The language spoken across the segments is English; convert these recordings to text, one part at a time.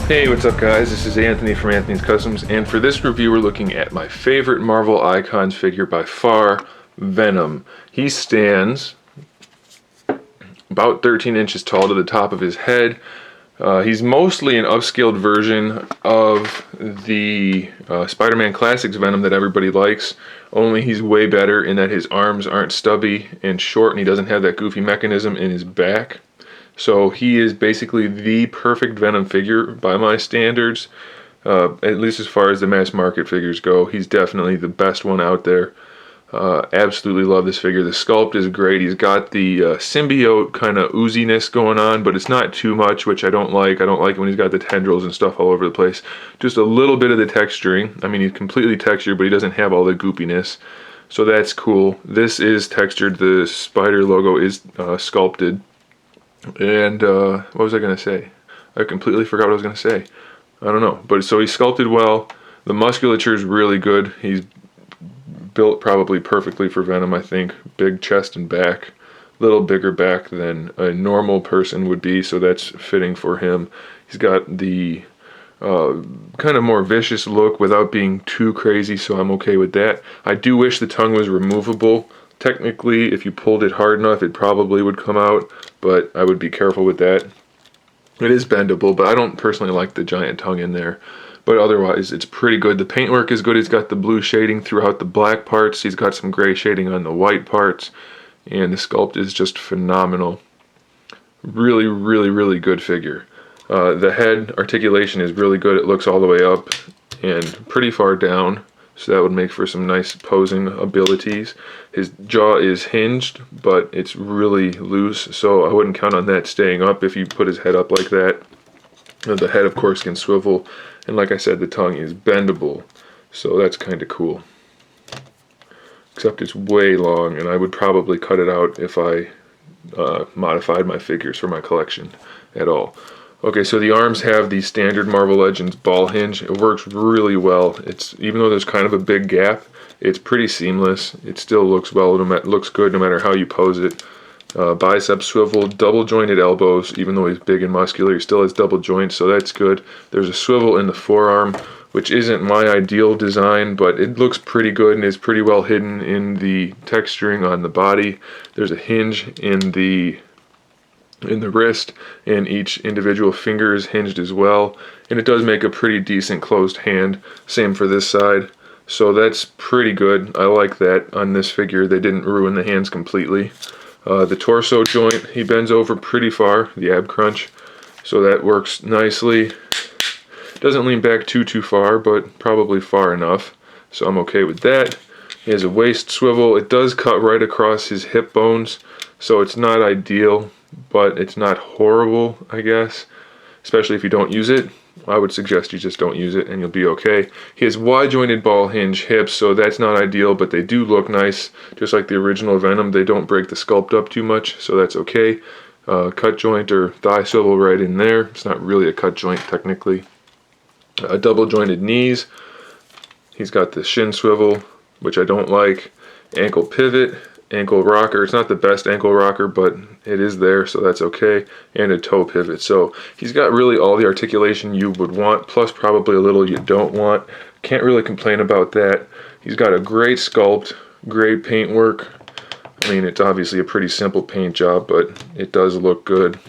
Hey, what's up guys? This is Anthony from Anthony's Customs, and for this review we're looking at my favorite Marvel Icons figure by far, Venom. He stands about 13 inches tall to the top of his head. He's mostly an upscaled version of the Spider-Man Classics Venom that everybody likes, only he's way better in that his arms aren't stubby and short and he doesn't have that goofy mechanism in his back. So he is basically the perfect Venom figure by my standards, at least as far as the mass market figures go. He's definitely the best one out there. Absolutely love this figure. The sculpt is great. He's got the symbiote kind of ooziness going on, but it's not too much, which I don't like. I don't like it when he's got the tendrils and stuff all over the place. Just a little bit of the texturing. I mean, he's completely textured, but he doesn't have all the goopiness. So that's cool. This is textured. The spider logo is sculpted. And what was I going to say? I completely forgot what I was going to say. I don't know. But so he's sculpted well. The musculature is really good. He's built probably perfectly for Venom, I think. Big chest and back. A little bigger back than a normal person would be, so that's fitting for him. He's got the kind of more vicious look without being too crazy, so I'm okay with that. I do wish the tongue was removable. Technically, if you pulled it hard enough, it probably would come out, but I would be careful with that. It is bendable, but I don't personally like the giant tongue in there. But otherwise, it's pretty good. The paintwork is good. He's got the blue shading throughout the black parts. He's got some gray shading on the white parts. And the sculpt is just phenomenal. Really, really, really good figure. The head articulation is really good. It looks all the way up and pretty far down. So that would make for some nice posing abilities. His jaw is hinged, but it's really loose, so I wouldn't count on that staying up if you put his head up like that. The head, of course, can swivel, and like I said, the tongue is bendable, so that's kind of cool. Except it's way long, and I would probably cut it out if I modified my figures for my collection at all. Okay, so the arms have the standard Marvel Legends ball hinge. It works really well. Even though there's kind of a big gap, it's pretty seamless. It still looks well, looks good no matter how you pose it. Bicep swivel, double jointed elbows. Even though he's big and muscular, he still has double joints, so that's good. There's a swivel in the forearm, which isn't my ideal design, but it looks pretty good and is pretty well hidden in the texturing on the body. There's a hinge in the wrist, and each individual finger is hinged as well, and it does make a pretty decent closed hand. Same for this side, so that's pretty good. I like that on this figure. They didn't ruin the hands completely. The torso joint, he bends over pretty far, the ab crunch, so that works nicely. Doesn't lean back too far, but probably far enough, so I'm okay with that. He has a waist swivel. It does cut right across his hip bones, so it's not ideal, but it's not horrible, I guess. Especially if you don't use it. I would suggest you just don't use it and you'll be okay. He has wide jointed ball hinge hips, so that's not ideal, but they do look nice. Just like the original Venom, they don't break the sculpt up too much, so that's okay. Cut joint or thigh swivel right in there. It's not really a cut joint technically. Double jointed knees. He's got the shin swivel, which I don't like. Ankle pivot. Ankle rocker. It's not the best ankle rocker, but it is there, so that's okay. And a toe pivot. So he's got really all the articulation you would want, plus probably a little you don't want. Can't really complain about that. He's got a great sculpt, great paintwork. I mean, it's obviously a pretty simple paint job, but it does look good.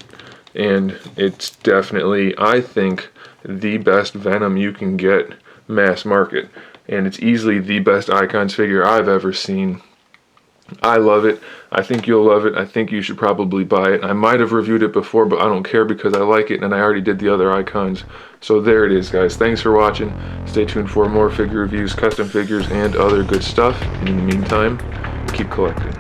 And it's definitely, I think, the best Venom you can get mass market. And it's easily the best Icons figure I've ever seen. I love it. I think you'll love it. I think you should probably buy it. I might have reviewed it before, but I don't care because I like it and I already did the other Icons. So there it is, guys. Thanks for watching. Stay tuned for more figure reviews, custom figures, and other good stuff. And in the meantime, keep collecting.